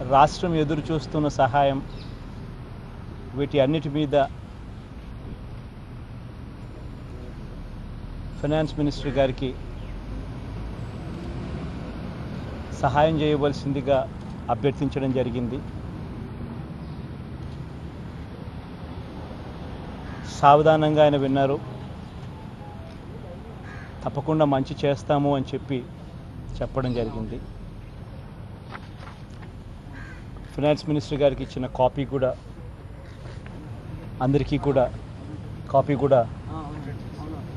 రాష్ట్రం ఎదురు చూస్తున్న సహాయం వీటి అన్నిటి మీద ఫైనాన్స్ మినిస్టర్ గారికి సహాయం చేయవలసిందిగా అభ్యర్థించడం జరిగింది. సావధానంగా ఆయన విన్నారు. తప్పకుండా మంచి చేస్తాము అని చెప్పడం జరిగింది. ఫైనాన్స్ మినిస్టర్ గారికి ఇచ్చిన కాపీ కూడా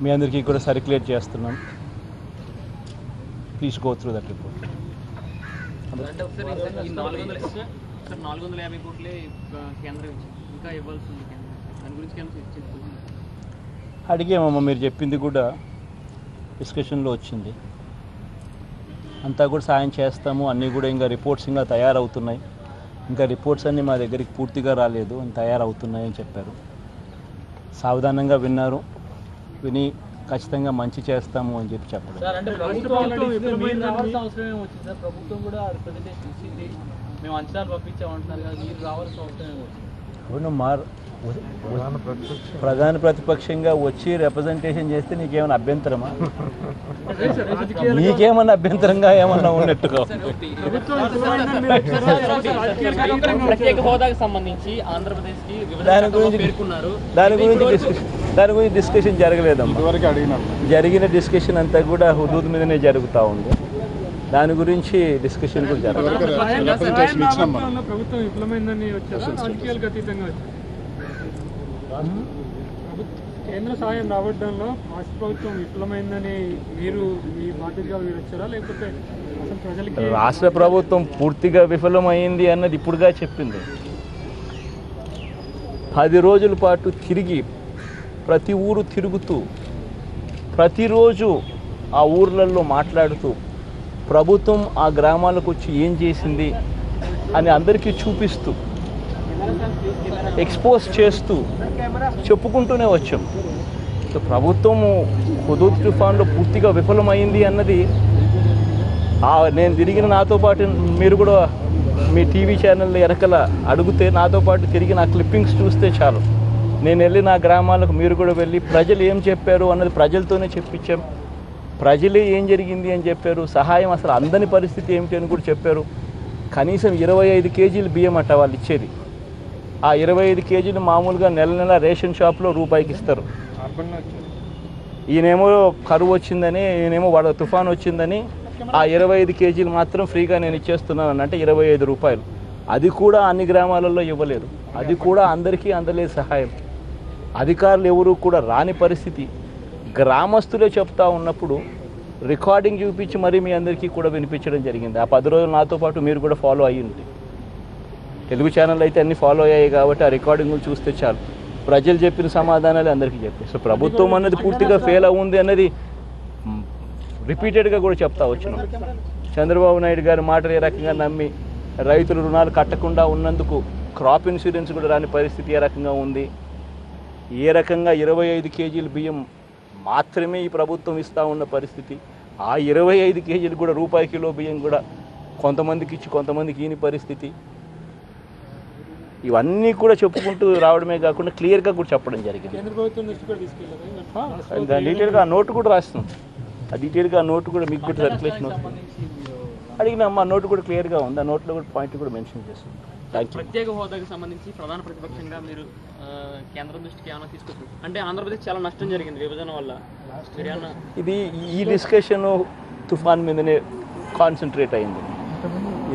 మీ అందరికీ కూడా సర్క్యులేట్ చేస్తున్నాం. Please go through that report. అడిగామమ్మా, మీరు చెప్పింది కూడా డిస్కషన్లో వచ్చింది. అంతా కూడా సాయం చేస్తాము, అన్నీ కూడా ఇంకా రిపోర్ట్స్ ఇంకా తయారవుతున్నాయి, ఇంకా రిపోర్ట్స్ అన్నీ మా దగ్గరికి పూర్తిగా రాలేదు, తయారవుతున్నాయని చెప్పారు. సావధానంగా విన్నారు. విని ఖచ్చితంగా మంచి చేస్తాము అని చెప్పడం. అవును, ప్రధాన ప్రతిపక్షంగా వచ్చి రిప్రజెంటేషన్ చేస్తే నీకేమైనా అభ్యంతరమా? నీకేమన్నా అభ్యంతరంగా ఏమన్నా ఉన్నట్టుగా? దాని గురించి డిస్కషన్ జరగలేదమ్మా. జరిగిన డిస్కషన్ అంతా కూడా హుదూద్ మీదనే జరుగుతూ ఉంది. దాని గురించి డిస్కషన్ కూడా జరగలేదు. కేంద్ర సాయం రావడంలో రాష్ట్ర ప్రభుత్వం విఫలమైందని మీరు మీ బాధ్యతగా వచ్చారా, లేకపోతే ప్రజలకి? రాష్ట్ర ప్రభుత్వం పూర్తిగా విఫలమైంది అన్నది ఇప్పుడుగా చెప్పింది. 10 రోజుల పాటు తిరిగి ప్రతి ఊరు తిరుగుతూ ప్రతిరోజు ఆ ఊర్లలో మాట్లాడుతూ ప్రభుత్వం ఆ గ్రామాలకు వచ్చి ఏం చేసింది అని అందరికీ చూపిస్తూ ఎక్స్పోజ్ చేస్తూ చెప్పుకుంటూనే వచ్చాం. సో ప్రభుత్వము హుదూద్ తుఫాన్లో పూర్తిగా విఫలమైంది అన్నది నేను తిరిగిన, నాతో పాటు మీరు కూడా మీ టీవీ ఛానల్ వెనకల అడిగితే నాతో పాటు తిరిగి నా క్లిప్పింగ్స్ చూస్తే చాలు. నేను వెళ్ళి నా గ్రామాలకు మీరు కూడా వెళ్ళి ప్రజలు ఏం చెప్పారు అన్నది ప్రజలతోనే చెప్పించాం. ప్రజలే ఏం జరిగింది అని చెప్పారు. సహాయం అసలు అందని పరిస్థితి ఏమిటి అని కూడా చెప్పారు. కనీసం 25 కేజీలు బియ్యం అట్ట వాళ్ళు ఇచ్చేది. ఆ 25 కేజీలు మామూలుగా నెల రేషన్ షాప్లో రూపాయికి ఇస్తారు. ఈయనేమో కరువు వచ్చిందని, ఈయనేమో తుఫాన్ వచ్చిందని ఆ 25 కేజీలు మాత్రం ఫ్రీగా నేను ఇచ్చేస్తున్నాను అంటే 25 రూపాయలు. అది కూడా అన్ని గ్రామాలలో ఇవ్వలేరు. అది కూడా అందరికీ అందలేదు సహాయం. అధికారులు ఎవరు కూడా రాని పరిస్థితి. గ్రామస్తులే చెప్తా ఉన్నప్పుడు రికార్డింగ్ చూపించి మరీ మీ అందరికీ కూడా వినిపించడం జరిగింది. ఆ 10 రోజులు నాతో పాటు మీరు కూడా ఫాలో అయ్యి ఉంటే, తెలుగు ఛానల్ అయితే అన్నీ ఫాలో అయ్యాయి కాబట్టి ఆ రికార్డింగ్లు చూస్తే చాలు. ప్రజలు చెప్పిన సమాధానాలు అందరికీ చెప్పారు. సో ప్రభుత్వం అన్నది పూర్తిగా ఫెయిల్ అవుంది అన్నది రిపీటెడ్గా కూడా చెప్తా వచ్చినాం. చంద్రబాబు నాయుడు గారి మాటలు ఏ రకంగా నమ్మి రైతులు రుణాలు కట్టకుండా ఉన్నందుకు క్రాప్ ఇన్సూరెన్స్ కూడా రాని పరిస్థితి ఏ రకంగా ఉంది, ఏ రకంగా 25 కేజీల బియ్యం మాత్రమే ఈ ప్రభుత్వం ఇస్తూ ఉన్న పరిస్థితి, ఆ 25 కేజీలు కూడా రూపాయి కిలో బియ్యం కూడా కొంతమందికి ఇచ్చి కొంతమందికి ఈని పరిస్థితి, ఇవన్నీ కూడా చెప్పుకుంటూ రావడమే కాకుండా క్లియర్గా కూడా చెప్పడం జరిగింది. డీటెయిల్గా ఆ నోటు కూడా రాస్తున్నాం. ఆ డీటెయిల్గా ఆ నోటు కూడా మీకు కూడా సర్క్యులేషన్ వస్తుంది. అడిగినా ఆ నోటు కూడా క్లియర్గా ఉంది. ఆ నోట్లో కూడా పాయింట్ కూడా మెన్షన్ చేస్తుంది. ప్రత్యేక హోదాకు సంబంధించి ప్రధాన ప్రతిపక్షంగా మీరు కేంద్రం దృష్టికి ఏమైనా తీసుకొచ్చారు? అంటే ఆంధ్రప్రదేశ్ చాలా నష్టం జరిగింది విభజన వల్ల. ఇది ఈ డిస్కషన్ తుఫాన్ మీదనే కాన్సన్ట్రేట్ అయింది.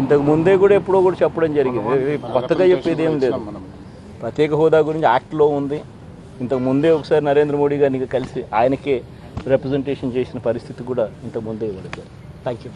ఇంతకు ముందే కూడా ఎప్పుడో కూడా చెప్పడం జరిగింది. కొత్తగా చెప్పేది ఏం లేదు. ప్రత్యేక హోదా గురించి యాక్ట్లో ఉంది. ఇంతకు ముందే ఒకసారి నరేంద్ర మోడీ గారిని కలిసి ఆయనకే రిప్రజెంటేషన్ చేసిన పరిస్థితి కూడా ఇంతకు ముందే ఇవ్వలేదు. Thank you.